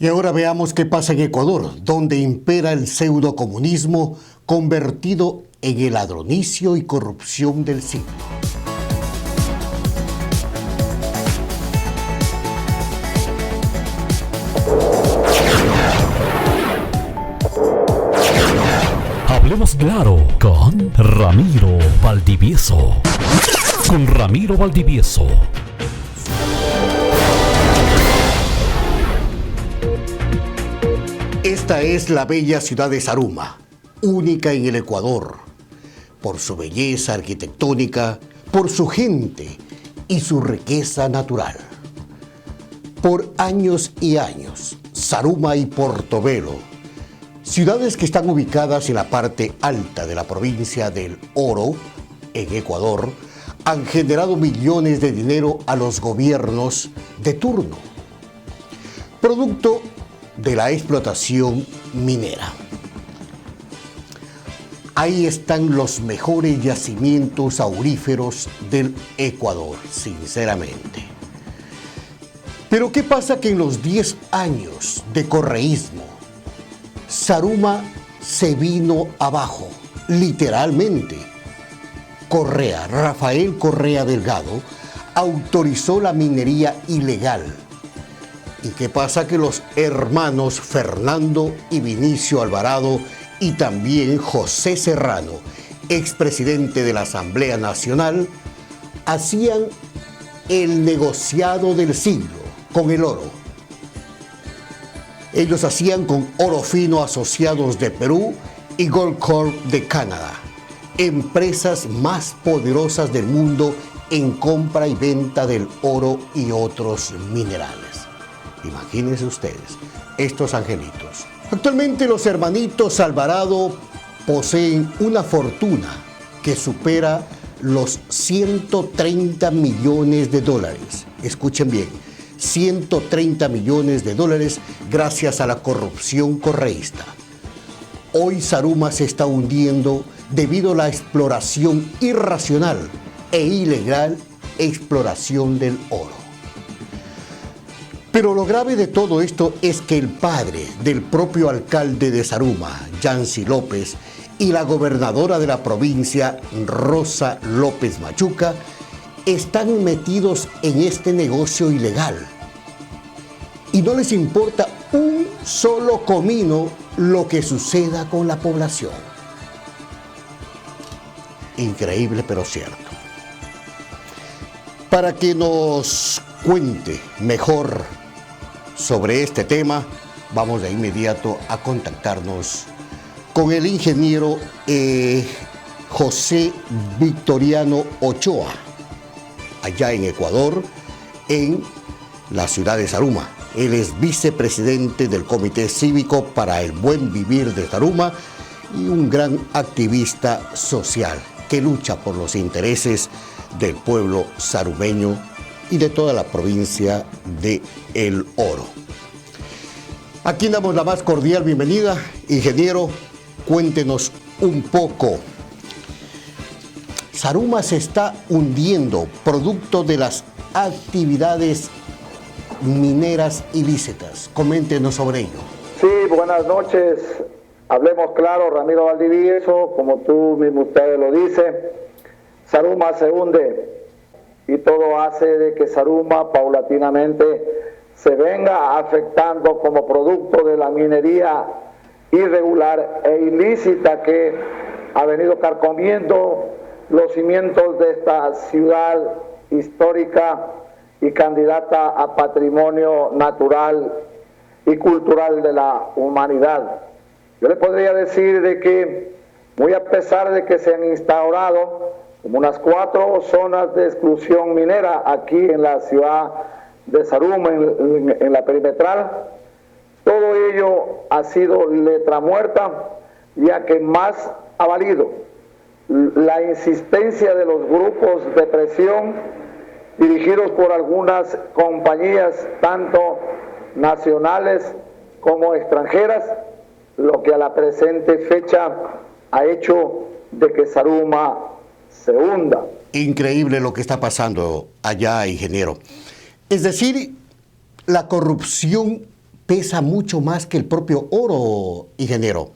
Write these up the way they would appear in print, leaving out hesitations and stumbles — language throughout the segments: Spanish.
Y ahora veamos qué pasa en Ecuador, donde impera el pseudocomunismo convertido en el ladronicio y corrupción del siglo. Hablemos claro con Ramiro Valdivieso. Con Ramiro Valdivieso. Esta es la bella ciudad de Zaruma, única en el Ecuador, por su belleza arquitectónica, por su gente y su riqueza natural. Por años y años, Zaruma y Portobelo, ciudades que están ubicadas en la parte alta de la provincia del Oro, en Ecuador, han generado millones de dinero a los gobiernos de turno, producto de la explotación minera. Ahí están los mejores yacimientos auríferos del Ecuador, sinceramente. Pero ¿qué pasa que en los 10 años de correísmo, Zaruma se vino abajo, literalmente? Correa, Rafael Correa Delgado, autorizó la minería ilegal. ¿Y qué pasa? Que los hermanos Fernando y Vinicio Alvarado y también José Serrano, expresidente de la Asamblea Nacional, hacían el negociado del siglo con el oro. Ellos hacían con Oro Fino Asociados de Perú y Goldcorp de Canadá, empresas más poderosas del mundo en compra y venta del oro y otros minerales. Imagínense ustedes, estos angelitos. Actualmente los hermanitos Alvarado poseen una fortuna que supera los 130 millones de dólares. Escuchen bien, 130 millones de dólares gracias a la corrupción correísta. Hoy Zaruma se está hundiendo debido a la exploración irracional e ilegal exploración del oro. Pero lo grave de todo esto es que el padre del propio alcalde de Zaruma, Yancy López, y la gobernadora de la provincia, Rosa López Machuca, están metidos en este negocio ilegal. Y no les importa un solo comino lo que suceda con la población. Increíble, pero cierto. Para que nos cuente mejor sobre este tema, vamos de inmediato a contactarnos con el ingeniero José Victoriano Ochoa, allá en Ecuador, en la ciudad de Zaruma. Él es vicepresidente del Comité Cívico para el Buen Vivir de Zaruma y un gran activista social que lucha por los intereses del pueblo zarumeño y de toda la provincia de El Oro. Aquí damos la más cordial bienvenida. Ingeniero, cuéntenos un poco. Zaruma se está hundiendo producto de las actividades mineras ilícitas. Coméntenos sobre ello. Sí, buenas noches. Hablemos claro, Ramiro Valdivieso, como tú mismo usted lo dice, Zaruma se hunde. Y todo hace de que Zaruma paulatinamente se venga afectando como producto de la minería irregular e ilícita que ha venido carcomiendo los cimientos de esta ciudad histórica y candidata a patrimonio natural y cultural de la humanidad. Yo le podría decir de que, muy a pesar de que se han instaurado como unas 4 zonas de exclusión minera aquí en la ciudad de Zaruma, en la perimetral, todo ello ha sido letra muerta, ya que más ha valido la insistencia de los grupos de presión dirigidos por algunas compañías, tanto nacionales como extranjeras, lo que a la presente fecha ha hecho de que Zaruma se hunda. Increíble lo que está pasando allá, ingeniero. Es decir, la corrupción pesa mucho más que el propio oro, ingeniero.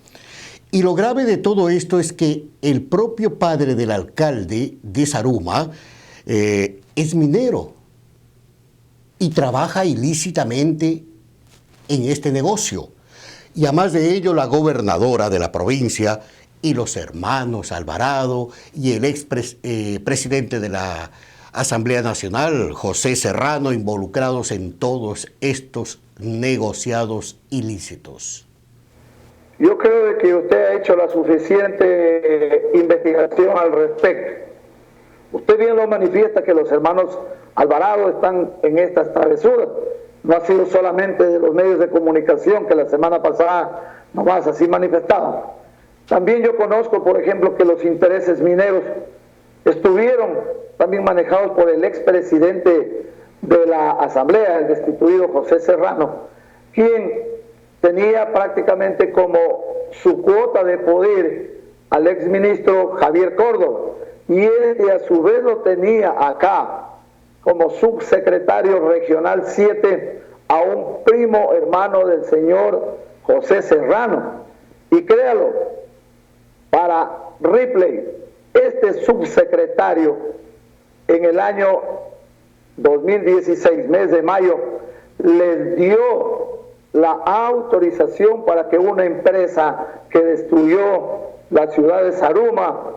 Y lo grave de todo esto es que el propio padre del alcalde de Zaruma es minero y trabaja ilícitamente en este negocio. Y además de ello, la gobernadora de la provincia y los hermanos Alvarado y el presidente de la Asamblea Nacional, José Serrano, involucrados en todos estos negociados ilícitos. Yo creo de que usted ha hecho la suficiente investigación al respecto. Usted bien lo manifiesta que los hermanos Alvarado están en estas travesuras. No ha sido solamente de los medios de comunicación que la semana pasada nomás así manifestaban. También yo conozco, por ejemplo, que los intereses mineros estuvieron también manejados por el expresidente de la Asamblea, el destituido José Serrano, quien tenía prácticamente como su cuota de poder al exministro Javier Córdoba, y él a su vez lo tenía acá como subsecretario regional 7 a un primo hermano del señor José Serrano. Y créalo, para Ripley, este subsecretario en el año 2016, mes de mayo, les dio la autorización para que una empresa que destruyó la ciudad de Zaruma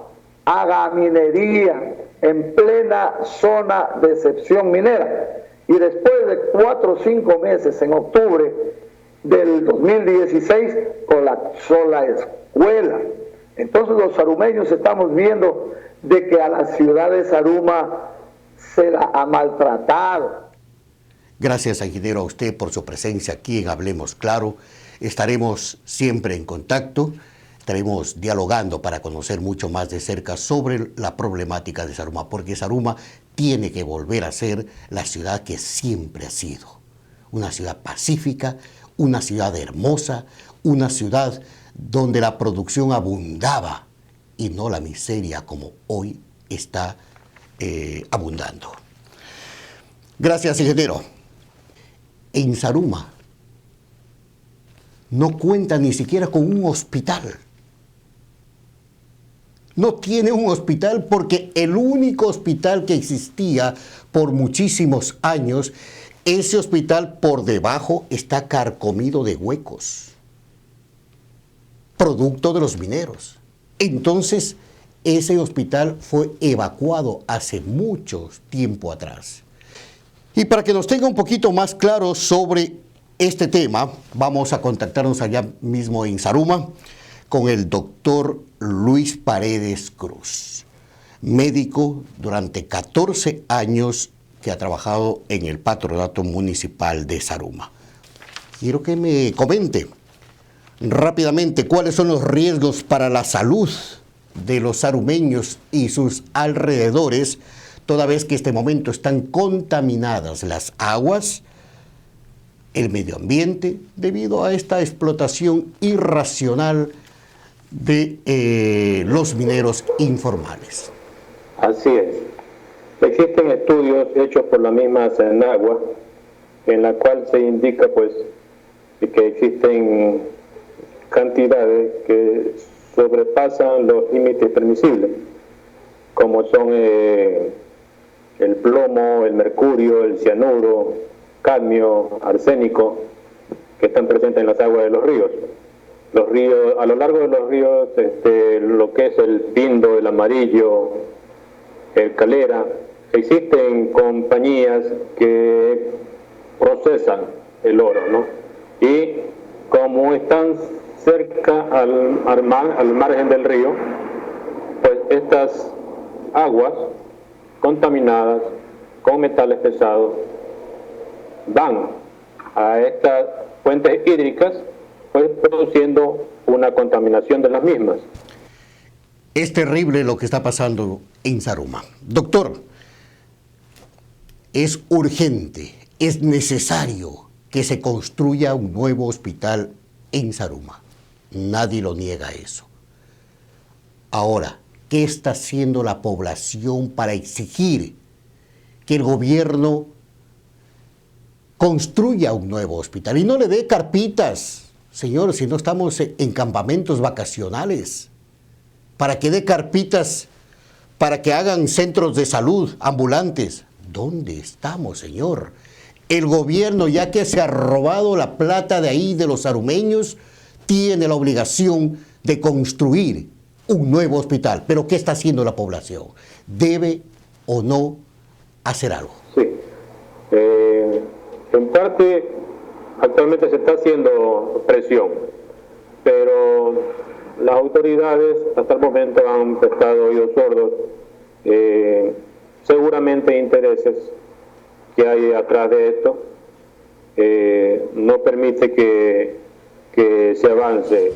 haga minería en plena zona de excepción minera. Y después de 4 o 5 meses, en octubre del 2016, colapsó la escuela. Entonces los zarumeños estamos viendo de que a la ciudad de Zaruma se la ha maltratado. Gracias, ingeniero, a usted por su presencia aquí en Hablemos Claro. Estaremos siempre en contacto, estaremos dialogando para conocer mucho más de cerca sobre la problemática de Zaruma, porque Zaruma tiene que volver a ser la ciudad que siempre ha sido. Una ciudad pacífica, una ciudad hermosa, una ciudad donde la producción abundaba y no la miseria como hoy está abundando. Gracias, ingeniero. En Zaruma no cuenta ni siquiera con un hospital. No tiene un hospital porque el único hospital que existía por muchísimos años, ese hospital por debajo está carcomido de huecos, producto de los mineros. Entonces, ese hospital fue evacuado hace mucho tiempo atrás. Y para que nos tenga un poquito más claro sobre este tema, vamos a contactarnos allá mismo en Zaruma con el doctor Luis Paredes Cruz, médico durante 14 años que ha trabajado en el Patronato Municipal de Zaruma. Quiero que me comente rápidamente cuáles son los riesgos para la salud de los zarumeños y sus alrededores, toda vez que en este momento están contaminadas las aguas, el medio ambiente, debido a esta explotación irracional de los mineros informales. Así es. Existen estudios hechos por la misma Senagua, en la cual se indica pues que existen cantidades que sobrepasan los límites permisibles, como son el plomo, el mercurio, el cianuro, cadmio, arsénico, que están presentes en las aguas de los ríos. Los ríos, a lo largo de los ríos, lo que es el Pindo, el Amarillo, el Calera, existen compañías que procesan el oro, ¿no? Y como están cerca al margen del río, pues estas aguas contaminadas con metales pesados van a estas fuentes hídricas, pues produciendo una contaminación de las mismas. Es terrible lo que está pasando en Zaruma. Doctor, es urgente, es necesario que se construya un nuevo hospital en Zaruma. Nadie lo niega eso. Ahora, ¿qué está haciendo la población para exigir que el gobierno construya un nuevo hospital y no le dé carpitas, señor, si no estamos en campamentos vacacionales, para que dé carpitas, para que hagan centros de salud ambulantes. ¿Dónde estamos, señor? El gobierno, ya que se ha robado la plata de ahí, de los sarumeños, tiene la obligación de construir un nuevo hospital. Pero ¿qué está haciendo la población? ¿Debe o no hacer algo? Sí. En parte, actualmente se está haciendo presión, pero las autoridades hasta el momento han prestado oídos sordos. Seguramente intereses que hay atrás de esto no permite que se avance.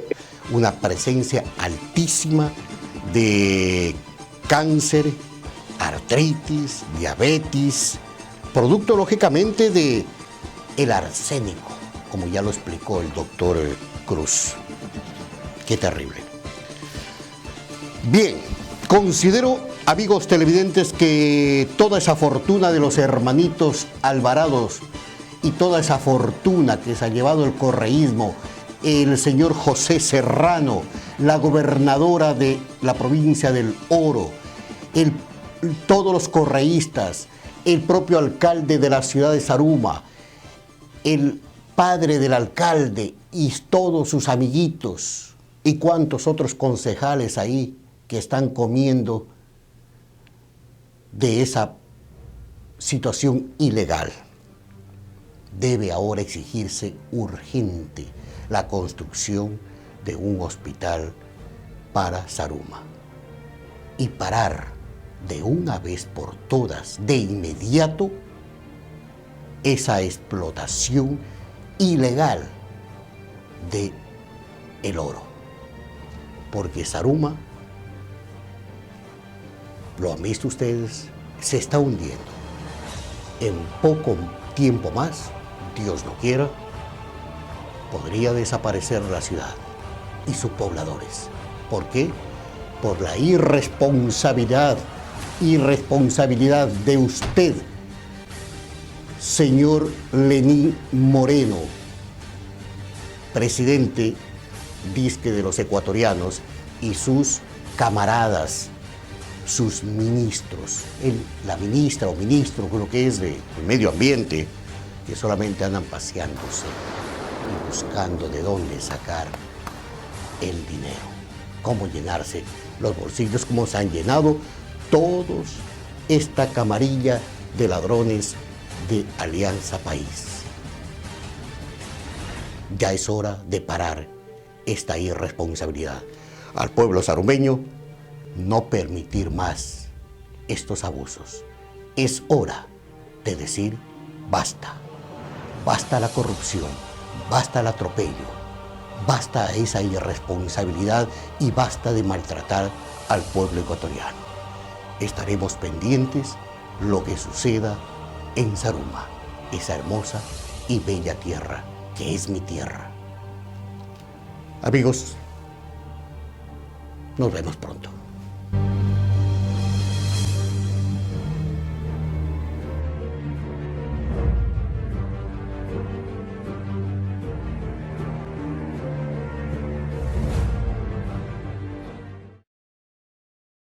Una presencia altísima de cáncer, artritis, diabetes, producto lógicamente de el arsénico, como ya lo explicó el doctor Cruz. Qué terrible. Bien, considero, amigos televidentes, que toda esa fortuna de los hermanitos Alvarados y toda esa fortuna que se ha llevado el correísmo, el señor José Serrano, la gobernadora de la provincia del Oro, todos los correístas, el propio alcalde de la ciudad de Zaruma, el padre del alcalde y todos sus amiguitos y cuantos otros concejales ahí que están comiendo de esa situación ilegal. Debe ahora exigirse urgente la construcción de un hospital para Zaruma y parar de una vez por todas, de inmediato, esa explotación ilegal de el oro. Porque Zaruma, lo han visto ustedes, se está hundiendo. En poco tiempo más, Dios no quiera, podría desaparecer la ciudad y sus pobladores. ¿Por qué? Por la irresponsabilidad de usted, señor Lenín Moreno, presidente, disque de los ecuatorianos, y sus camaradas, sus ministros, la ministra o ministro, creo que es de medio ambiente, que solamente andan paseándose y buscando de dónde sacar el dinero, cómo llenarse los bolsillos, como se han llenado todos esta camarilla de ladrones de Alianza País. Ya es hora de parar esta irresponsabilidad. Al pueblo zarumeño, no permitir más estos abusos. Es hora de decir basta. Basta la corrupción, basta el atropello, basta esa irresponsabilidad y basta de maltratar al pueblo ecuatoriano. Estaremos pendientes lo que suceda en Zaruma, esa hermosa y bella tierra que es mi tierra. Amigos, nos vemos pronto.